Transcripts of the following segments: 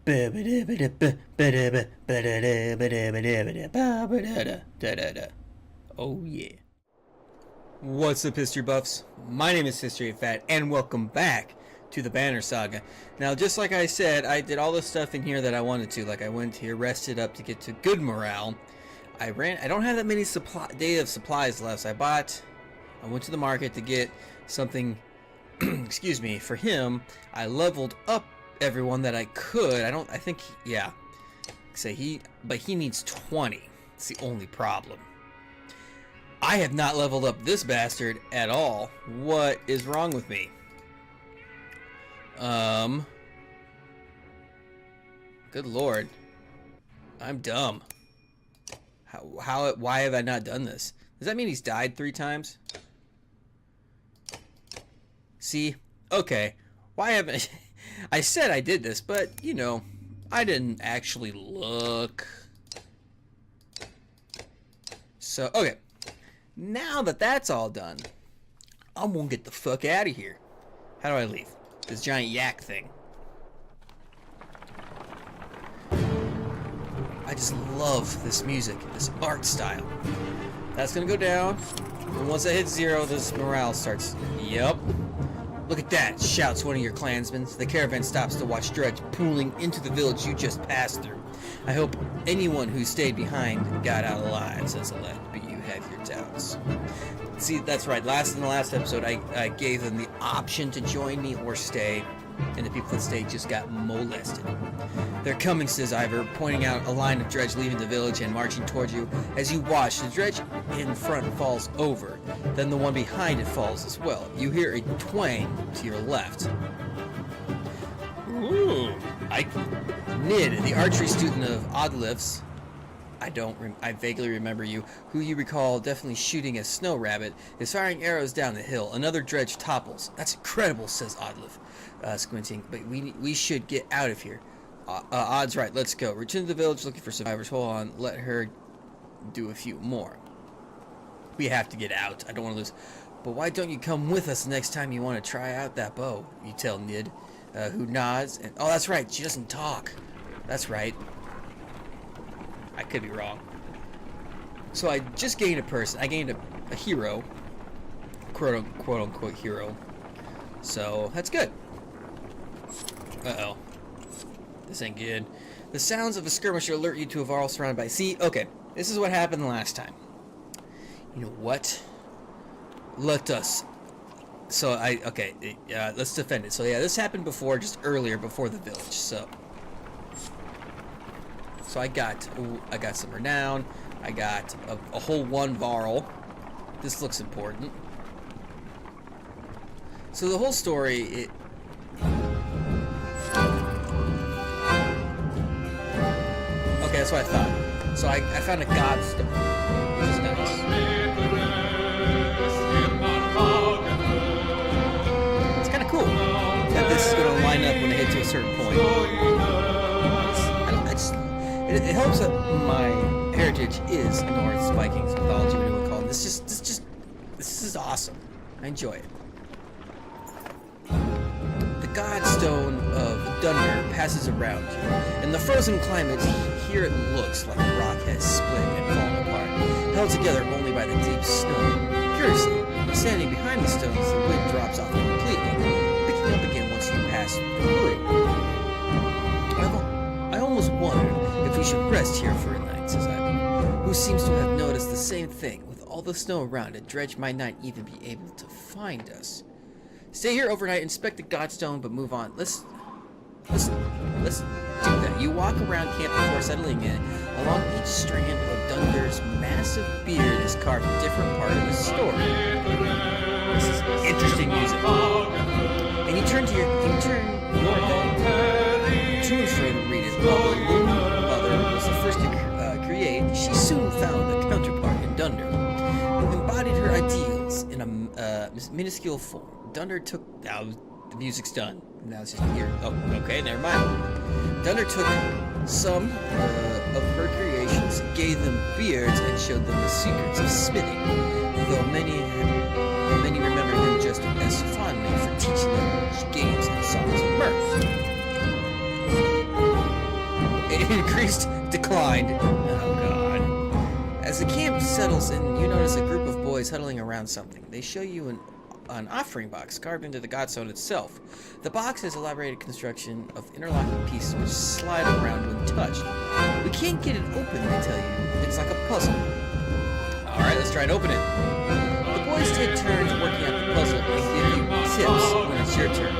Oh yeah. What's up, history buffs? My name is History of Fat, and welcome back to the Banner Saga. Now, just like I said, I did all the stuff in here that I wanted to. Like, I went here, rested up to get to good morale. I don't have that many day of supplies left. So I went to the market to get something, excuse me, for him. I leveled up everyone that I could. But he needs 20. It's the only problem. I have not leveled up this bastard at all. What is wrong with me? Good lord. I'm dumb. Why have I not done this? Does that mean he's died 3 times? See? Okay. Why haven't I said I did this, but you know, I didn't actually look. So, okay. Now that that's all done, I'm gonna get the fuck out of here. How do I leave? This giant yak thing. I just love this music, this art style. That's gonna go down. And once I hit 0, this morale starts. Yep. Look at that, shouts one of your clansmen. The caravan stops to watch Dredge pooling into the village you just passed through. I hope anyone who stayed behind got out alive, says Alette, but you have your doubts. See, that's right. In the last episode, I gave them the option to join me or stay, and the people that stayed just got molested. They're coming, says Ivor, pointing out a line of Dredge leaving the village and marching towards you. As you watch, the Dredge in front falls over. Then the one behind it falls as well. You hear a twang to your left. Ooh. Nid, the archery student of Oddliff's, I vaguely remember you, who you recall definitely shooting a snow rabbit, is firing arrows down the hill. Another Dredge topples. That's incredible, says Oddliff, squinting, but we should get out of here. Odd's right, let's go. Return to the village looking for survivors. Hold on, let her do a few more. We have to get out. I don't want to lose. But why don't you come with us next time you want to try out that bow? You tell Nid, who nods. And oh, that's right, she doesn't talk. That's right. I could be wrong. So I just gained a person. I gained a hero. Quote unquote hero. So that's good. Uh-oh. This ain't good. The sounds of a skirmisher alert you to a varl surrounded by... See, okay. This is what happened the last time. You know what? Let us... So let's defend it. So yeah, this happened before, just earlier, before the village, so... So I got some renown. I got a whole 1 varl. This looks important. So the whole story, okay, that's what I thought. So I found a godstone, which is nice. It's kind of cool that this is going to line up when I hit to a certain point. It helps that my heritage is Norse, Vikings, mythology, whatever you want to call it. This is awesome. I enjoy it. The Godstone of Dunder passes around you. In the frozen climate, here it looks like the rock has split and fallen apart, held together only by the deep snow. Curiously, standing behind the stones, the wind drops off completely, picking up again once you pass through. I almost wondered if we should rest here for a night, says Ivor, who seems to have noticed the same thing. With all the snow around it, Dredge might not even be able to find us. Stay here overnight, inspect the Godstone, but move on. Let's do that. You walk around camp before settling in. Along each strand of Dunder's massive beard is carved a different part of his story. This is interesting music. And you turn your head to and fro to read it. While the Loon Mother was the first to create, she soon found a counterpart in Dunder, who embodied her ideals in a minuscule form. Dunder took... Now, the music's done. Now it's just here. Oh, okay, never mind. Dunder took some of her creations, gave them beards, and showed them the secrets of smithing, though many remember him just as fondly for teaching them games and songs of mirth. increased, declined. Oh god. As the camp settles in, you notice a group of boys huddling around something. They show you an offering box carved into the godstone itself. The box has elaborated construction of interlocking pieces which slide around when touched. We can't get it open, they tell you. It's like a puzzle. Alright, let's try and open it. The boys take turns working out the puzzle and give you tips when it's your turn.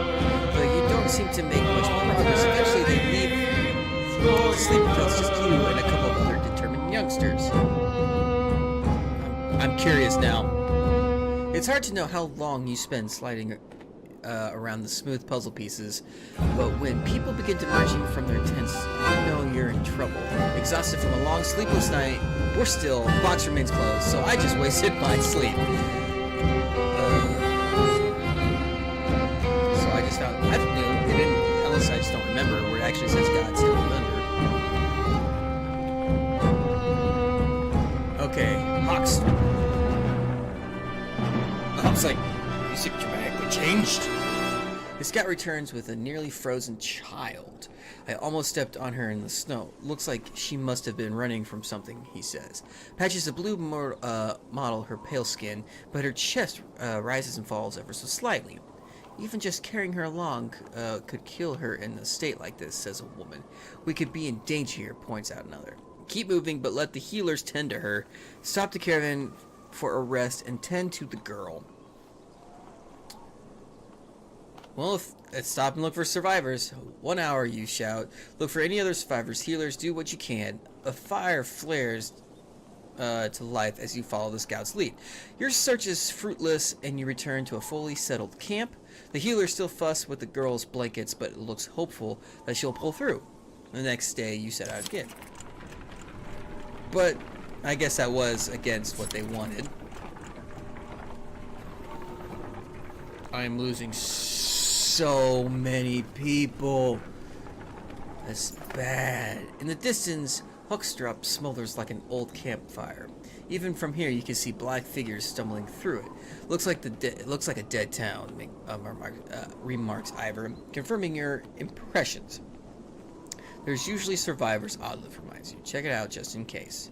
But you don't seem to make much progress. Eventually they leave the sleeping pills, just you and a couple of other determined youngsters. I'm curious now. It's hard to know how long you spend sliding around the smooth puzzle pieces, but when people begin emerging from their tents, you know you're in trouble. Exhausted from a long sleepless night, or still, the box remains closed, so I just wasted my sleep. So I just found, I knew, it didn't, unless I just don't remember, where it actually says God's Hill Thunder. Okay, Hawks. I was like, you seem dramatically changed. The scout returns with a nearly frozen child. I almost stepped on her in the snow. Looks like she must have been running from something, he says. Patches a blue model her pale skin, but her chest rises and falls ever so slightly. Even just carrying her along could kill her in a state like this, says a woman. We could be in danger here, points out another. Keep moving, but let the healers tend to her. Stop the caravan for a rest and tend to the girl. Well, let's stop and look for survivors. 1 hour, you shout. Look for any other survivors. Healers, do what you can. A fire flares to life as you follow the scout's lead. Your search is fruitless, and you return to a fully settled camp. The healers still fuss with the girl's blankets, but it looks hopeful that she'll pull through. The next day, you set out again. But I guess that was against what they wanted. I am losing so many people. That's bad. In the distance, Hookstrap smolders like an old campfire. Even from here, you can see black figures stumbling through it. Looks like a dead town, remarks Ivor, confirming your impressions. There's usually survivors, Oddliff reminds you. Check it out just in case.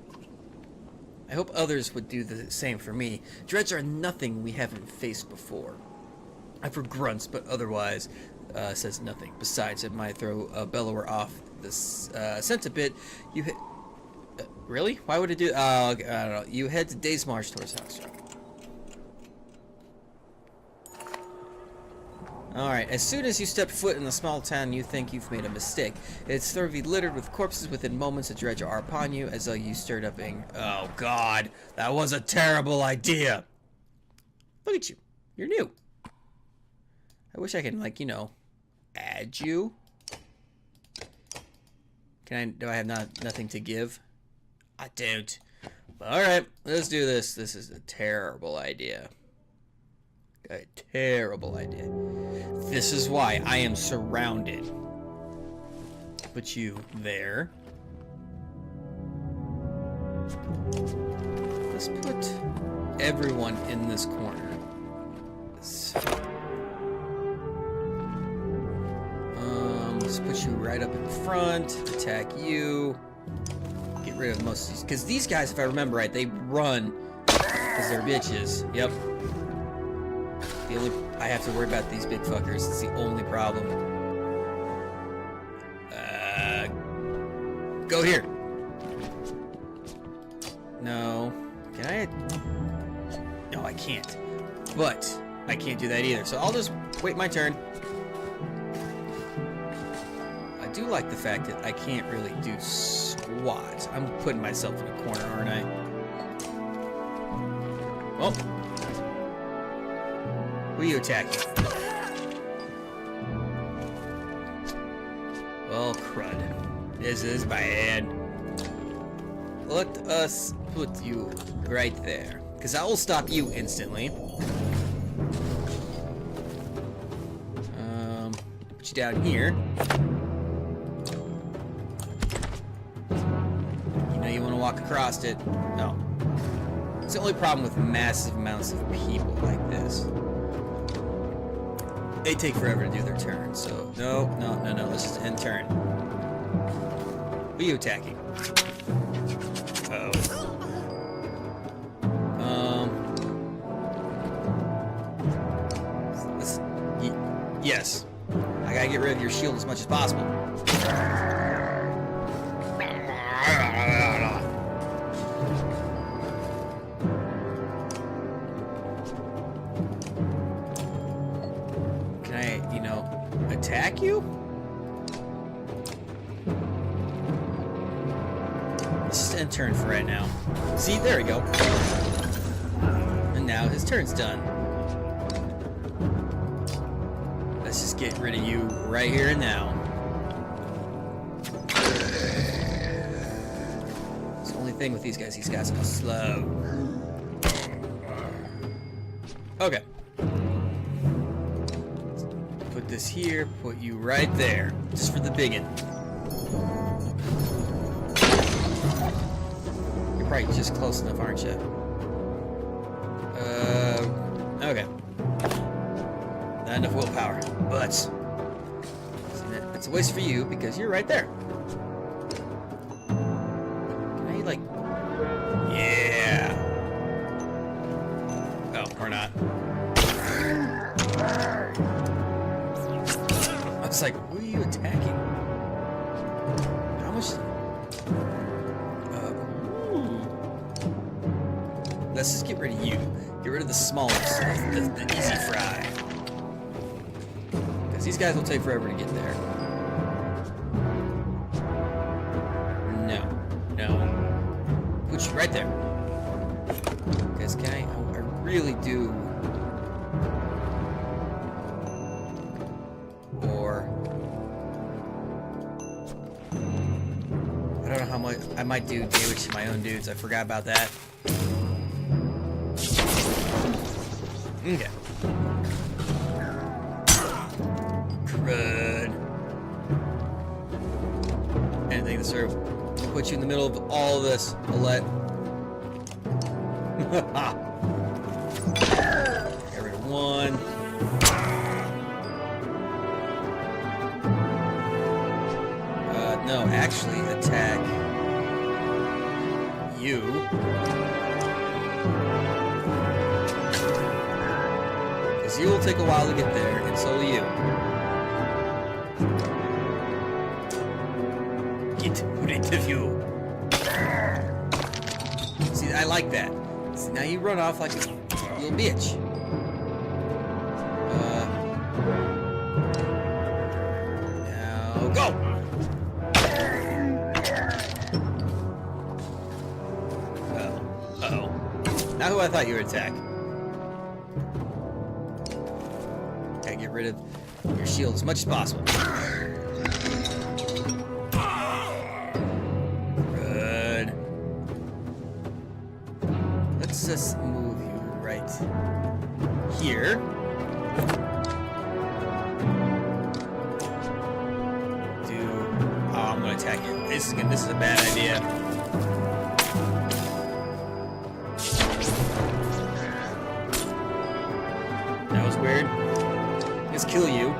I hope others would do the same for me. Dreads are nothing we haven't faced before. I've heard grunts, but otherwise says nothing. Besides, it might throw a bellower off the scent a bit. You hit... really? Why would it do... I don't know. You head to Day's March towards house. Alright, as soon as you step foot in the small town, you think you've made a mistake. It's thoroughly littered with corpses. Within moments, a dredger are upon you, as though you stirred up being... Oh, God. That was a terrible idea. Look at you. You're new. I wish I could, like, you know, add you. Do I have nothing to give? I don't. Alright, let's do this. This is a terrible idea. A terrible idea. This is why I am surrounded. Put you there. Let's put everyone in this corner. Let's put you right up in front. Attack you. Get rid of most of these. Because these guys, if I remember right, they run because they're bitches. Yep. I have to worry about these big fuckers. It's the only problem. Go here. No. Can I? No, I can't. But I can't do that either. So I'll just wait my turn. I do like the fact that I can't really do squats. I'm putting myself in a corner, aren't I? Oh. Who are you attacking? Oh, crud. This is bad. Let us put you right there. Because I will stop you instantly. Put you down here. You know you want to walk across it. No. It's the only problem with massive amounts of people like this. They take forever to do their turn, so no, let's just end turn. Who are you attacking? Uh-oh. Yes. I gotta get rid of your shield as much as possible. Can I, attack you? Let's just end turn for right now. See, there we go. And now his turn's done. Let's just get rid of you right here and now. It's the only thing with these guys are slow. Okay. Put this here, put you right there. Just for the biggin. You're probably just close enough, aren't you? Okay. Not enough willpower, but it's a waste for you because you're right there. Can I, like... Yeah. Oh, or not. I was like, who are you attacking? How much... Let's just get rid of you. Get rid of the smallest, the easy fry. Because these guys will take forever to get there. No. Put you right there. Because I really do... Or... I don't know how much... I might do damage to my own dudes. I forgot about that. Okay. Crud. Anything to sort of put you in the middle of all of this, I'll let. Get rid of one. No, actually attack you. Because you will take a while to get there, and so will you. Get rid of you. See, I like that. See, now you run off like a little bitch. Now go! Uh-oh. Not who I thought you would attack. Gotta get rid of your shield as much as possible. Good. Let's just move you right here. I'm gonna attack you. This is a bad idea. That was weird. Let's kill you.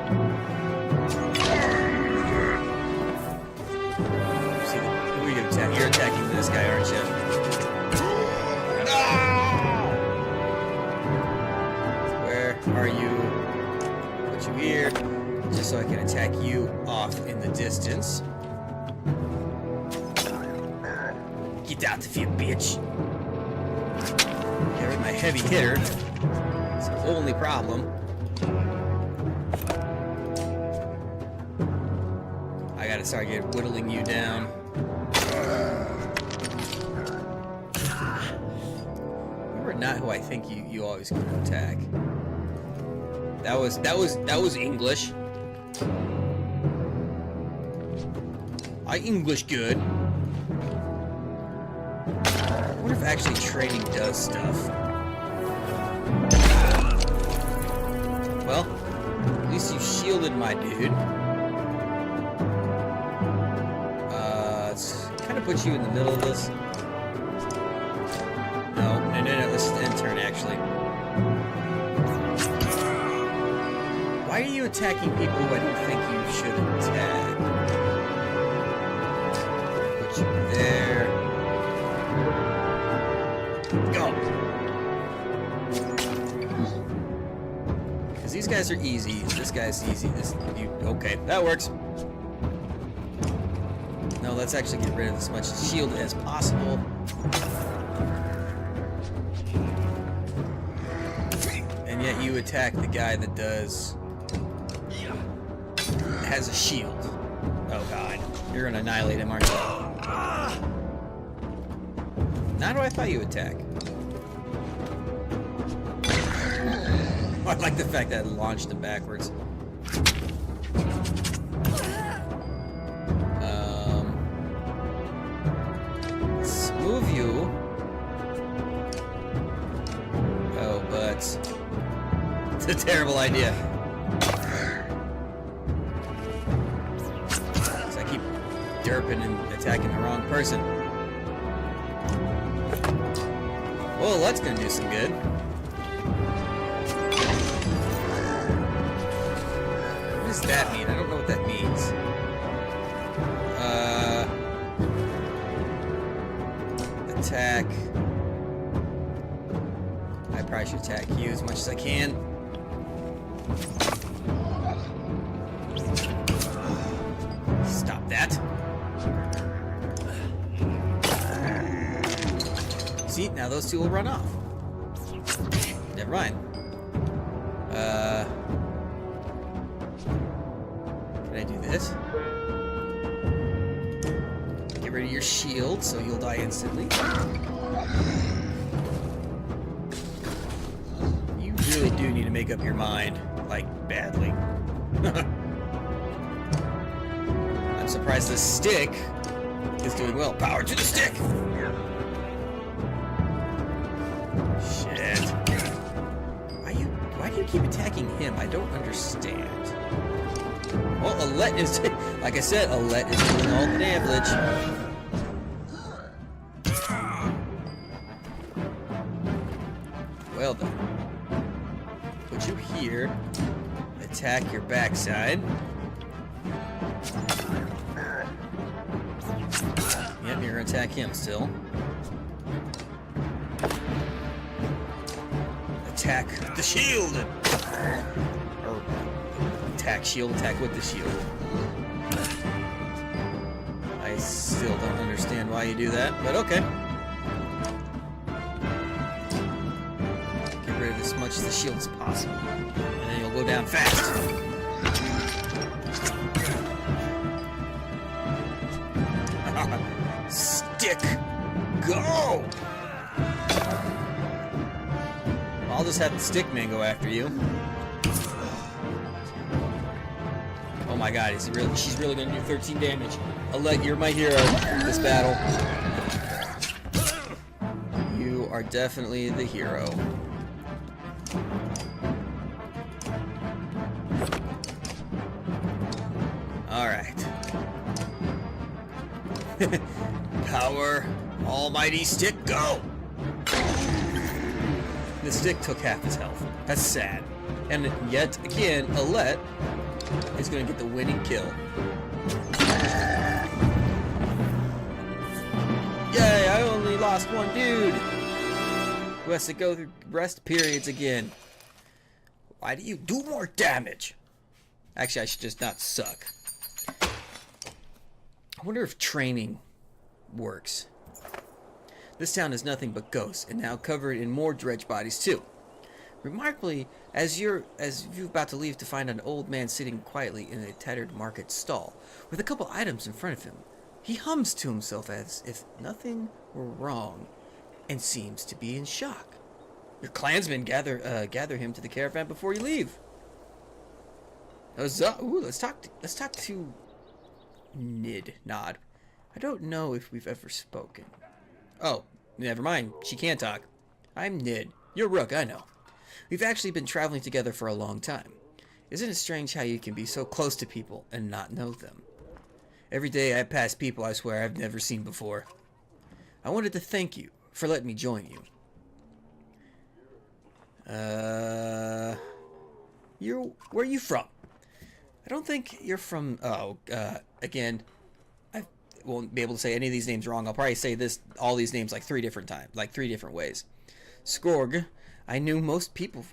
See, who are you attacking? You're attacking this guy, aren't you? No! Where are you? Put you here, just so I can attack you off in the distance. Get out of here, bitch! Get rid of my heavy hitter. It's the only problem. I gotta start whittling you down. You are not who I think you always could attack. That was English. I English good. I wonder if actually training does stuff. Well, at least you shielded my dude. Let's kind of put you in the middle of this. No. Let's just end turn, actually. Why are you attacking people who I don't think you should attack? These guys are easy. This guy's easy. Okay, that works. No, let's actually get rid of as much shield as possible. And yet you attack the guy that has a shield. Oh god. You're gonna annihilate him, aren't you? Now do I thought you attack? I like the fact that I launched him backwards. Let's move you. Oh, but it's a terrible idea. So I keep derping and attacking the wrong person. Well, that's gonna do some good. What does that mean? I don't know what that means. Attack. I probably should attack you as much as I can. Stop that. See, now those two will run off. Never mind. Can I do this? Get rid of your shield so you'll die instantly. You really do need to make up your mind, like, badly. I'm surprised the stick is doing well. Power to the stick! Shit. Why do you keep attacking him? I don't understand. Well, Alette is... Like I said, Alette is doing all the damage. Well done. Put you here. Attack your backside. Yep, you're gonna attack him still. Attack the shield! Or attack shield, attack with the shield. I still don't understand why you do that, but okay. Get rid of as much of the shield as possible. And then you'll go down fast. Stick! Go! I'll just have the stick man go after you. Oh my god, she's really gonna do 13 damage. Alette, you're my hero in this battle. You are definitely the hero. Alright. Power, almighty stick, go! The stick took half his health. That's sad. And yet again, Alette is going to get the winning kill. Yay, I only lost one dude! Who has to go through rest periods again. Why do you do more damage? Actually, I should just not suck. I wonder if training works. This town is nothing but ghosts, and now covered in more dredge bodies too. Remarkably, as you're about to leave to find an old man sitting quietly in a tattered market stall, with a couple items in front of him, he hums to himself as if nothing were wrong, and seems to be in shock. Your clansmen gather him to the caravan before you leave. Ooh, let's talk to Nod. I don't know if we've ever spoken. Oh, never mind. She can't talk. I'm Nid. You're Rook, I know. We've actually been traveling together for a long time. Isn't it strange how you can be so close to people and not know them? Every day I pass people I swear I've never seen before. I wanted to thank you for letting me join you. Where are you from? I don't think you're from... again... won't be able to say any of these names wrong. I'll probably say all these names like three different ways. Skorg, I knew most people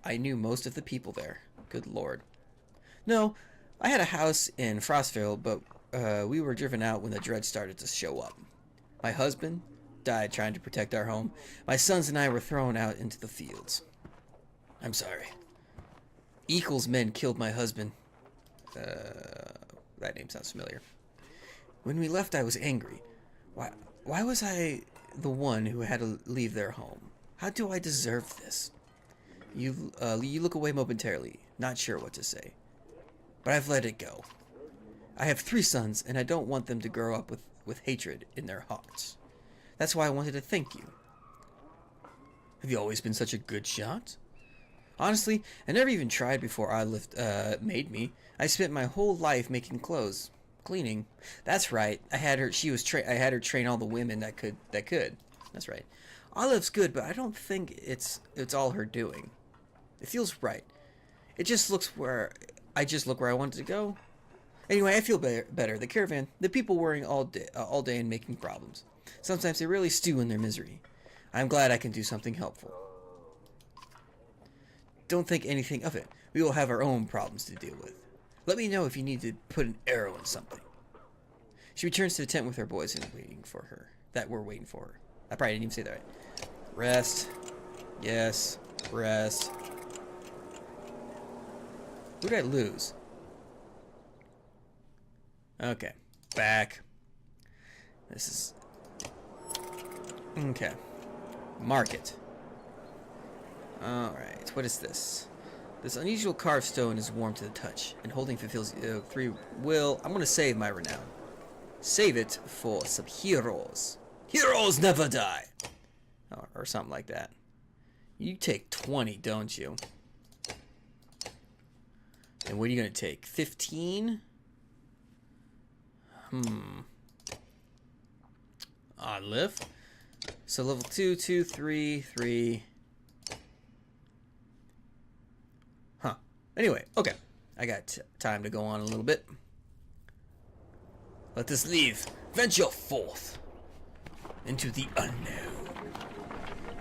I knew most of the people there. Good lord. No, I had a house in Frostville, but we were driven out when the dredge started to show up. My husband died trying to protect our home. My sons and I were thrown out into the fields. I'm sorry. Equals men killed my husband. That name sounds familiar. When we left, I was angry. Why was I the one who had to leave their home? How do I deserve this? You look away momentarily, not sure what to say. But I've let it go. I have 3 sons, and I don't want them to grow up with hatred in their hearts. That's why I wanted to thank you. Have you always been such a good shot? Honestly, I never even tried before Odlift made me. I spent my whole life making clothes, cleaning. That's right. I had her. I had her train all the women that could. That's right. Odlift's good, but I don't think it's all her doing. It feels right. It just looks where I wanted to go. Anyway, I feel better. The caravan, the people worrying all day and making problems. Sometimes they really stew in their misery. I'm glad I can do something helpful. Don't think anything of it. We will have our own problems to deal with. Let me know if you need to put an arrow in something. She returns to the tent with her boys and waiting for her. We're waiting for her. I probably didn't even say that right. Rest. Yes. Rest. Who did I lose? Okay. Back. This is... Okay. Market. Alright, what is this? This unusual carved stone is warm to the touch, and holding fulfills 3 will. I'm gonna save my renown. Save it for some heroes. Heroes never die! Or something like that. You take 20, don't you? And what are you gonna take? 15? Odd lift. So level 2, 2, 3, 3. Huh. Anyway, okay. I got time to go on a little bit. Let us leave. Venture forth into the unknown.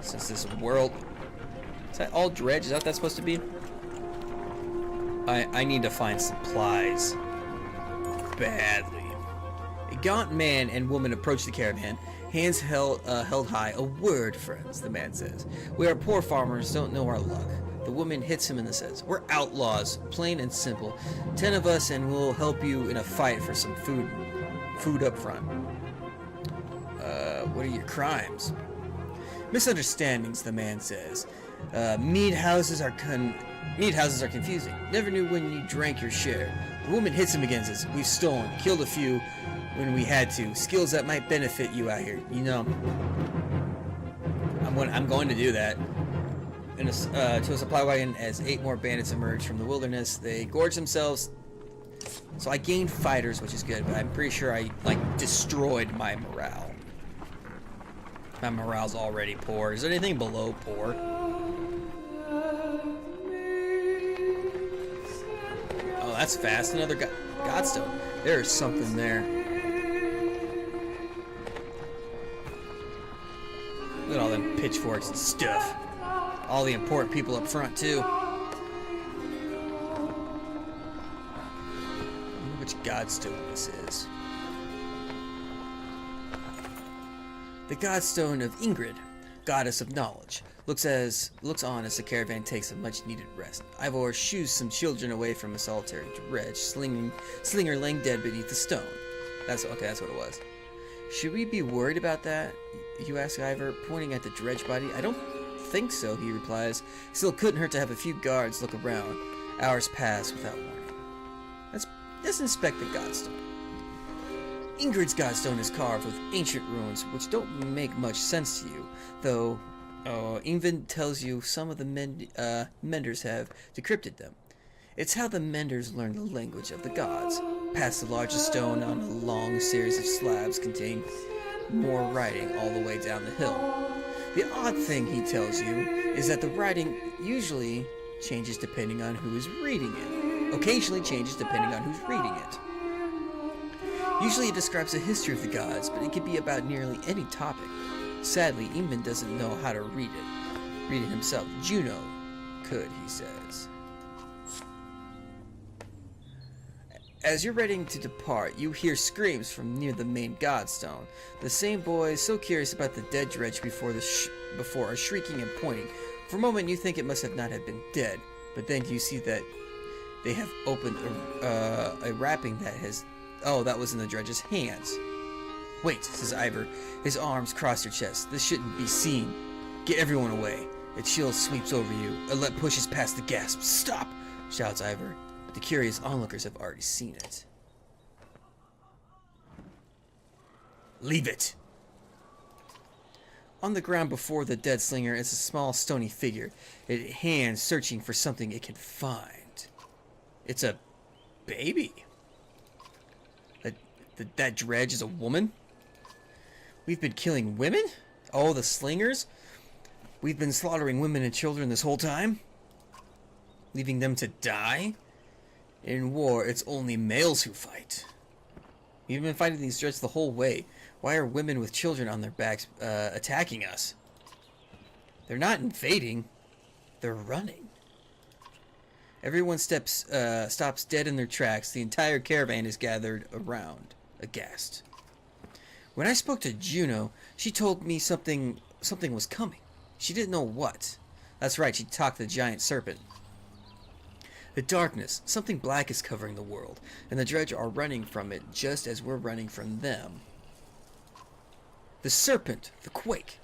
Since this world... Is that all dredge? Is that what that's supposed to be? I need to find supplies. Badly. A gaunt man and woman approach the caravan, hands held high. A word, friends, the man says. We are poor farmers, don't know our luck. The woman hits him and says, we're outlaws, plain and simple. 10 of us and we'll help you in a fight for some food up front. What are your crimes? Misunderstandings, the man says. Mead houses are confusing. Never knew when you drank your share. The woman hits him again and says, we've stolen, killed a few when we had to. Skills that might benefit you out here. You know, I'm going to do that. To a supply wagon as 8 more bandits emerge from the wilderness. They gorge themselves. So I gained fighters, which is good, but I'm pretty sure I, destroyed my morale. My morale's already poor. Is there anything below poor? Oh, that's fast. Another Godstone. There's something there. Look at all them pitchforks and stuff. All the important people up front, too. I wonder which Godstone this is. The Godstone of Ingrid, goddess of knowledge, looks on as the caravan takes a much-needed rest. Ivor shoos some children away from a solitary dredge, Slinger laying dead beneath the stone. That's what it was. Should we be worried about that? You ask Ivor, pointing at the dredge body. I don't think so, he replies. Still couldn't hurt to have a few guards look around. Hours pass without warning. Let's inspect the Godstone. Ingrid's Godstone is carved with ancient runes, which don't make much sense to you, though Ingrid tells you some of the menders have decrypted them. It's how the menders learn the language of the gods. Past the largest stone on a long series of slabs contain more writing all the way down the hill. The odd thing, he tells you, is that the writing usually changes depending on who is reading it. Occasionally changes depending on who's reading it. Usually it describes the history of the gods, but it can be about nearly any topic. Sadly, Ingrid doesn't know how to read it himself. Juno, could, he says. As you're ready to depart, you hear screams from near the main godstone. The same boys, so curious about the dead dredge before are shrieking and pointing. For a moment, you think it must have not have been dead, but then you see that they have opened a wrapping that has... Oh, that was in the dredge's hands. Wait, says Ivor. His arms cross your chest. This shouldn't be seen. Get everyone away. A chill sweeps over you. A lead pushes past the gasp. Stop! Shouts Ivor. But the curious onlookers have already seen it. Leave it! On the ground before the dead slinger is a small stony figure, its hands searching for something it can find. It's a baby. That dredge is a woman? We've been killing women? Oh, the slingers? We've been slaughtering women and children this whole time? Leaving them to die? In war, it's only males who fight. We've been fighting these dredges the whole way. Why are women with children on their backs attacking us? They're not invading. They're running. Everyone stops dead in their tracks. The entire caravan is gathered around, aghast. When I spoke to Juno, she told me something was coming. She didn't know what. That's right, she talked to the giant serpent. The darkness, something black is covering the world, and the dredge are running from it just as we're running from them. The serpent, the quake.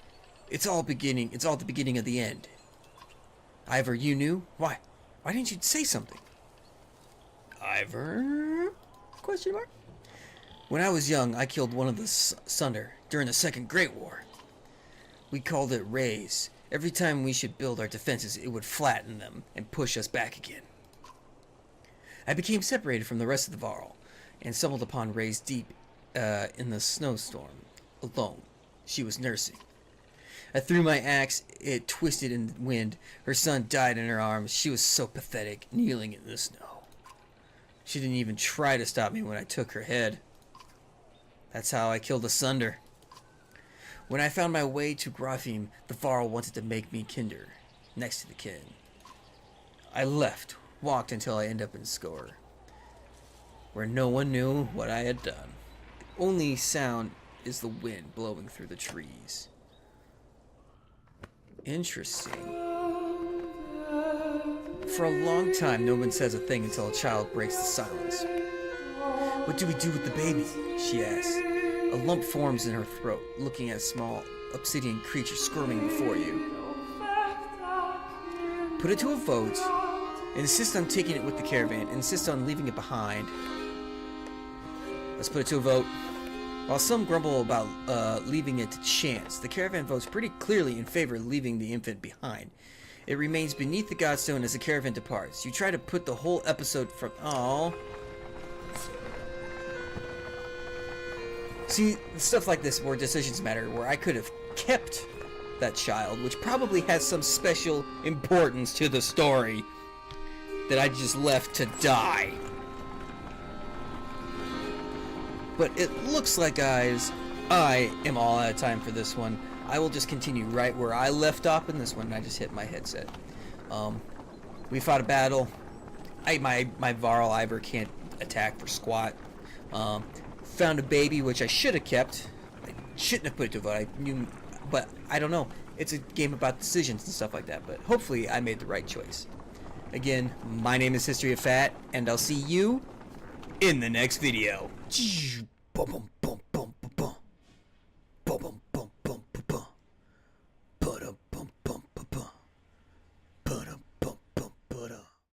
It's all the beginning of the end. Ivor, you knew? Why didn't you say something? Ivor? Question mark? When I was young, I killed one of the Sunder during the Second Great War. We called it rays. Every time we should build our defenses, it would flatten them and push us back again. I became separated from the rest of the Varl and stumbled upon Rays deep in the snowstorm, alone. She was nursing. I threw my axe, it twisted in the wind. Her son died in her arms. She was so pathetic, kneeling in the snow. She didn't even try to stop me when I took her head. That's how I killed the Sunder. When I found my way to Grafim, the Varl wanted to make me kinder, next to the kin. I left, walked until I ended up in Skor, where no one knew what I had done. The only sound is the wind blowing through the trees. Interesting. For a long time, no one says a thing until a child breaks the silence. What do we do with the baby? She asks. A lump forms in her throat, looking at a small obsidian creature squirming before you. Put it to a vote. Insist on taking it with the caravan. Insist on leaving it behind. Let's put it to a vote. While some grumble about leaving it to chance, the caravan votes pretty clearly in favor of leaving the infant behind. It remains beneath the godstone as the caravan departs. You try to put the whole episode from... Oh. See, stuff like this where decisions matter, where I could have kept that child, which probably has some special importance to the story, that I just left to die. But it looks like, guys, I am all out of time for this one. I will just continue right where I left off in this one, and I just hit my headset. We fought a battle. My Varl Ivor can't attack for squat. Found a baby, which I should have kept. I shouldn't have put it to a vote. I knew, but I don't know. It's a game about decisions and stuff like that, but hopefully I made the right choice. Again, my name is History of Fat, and I'll see you in the next video. Boom, boom, boom.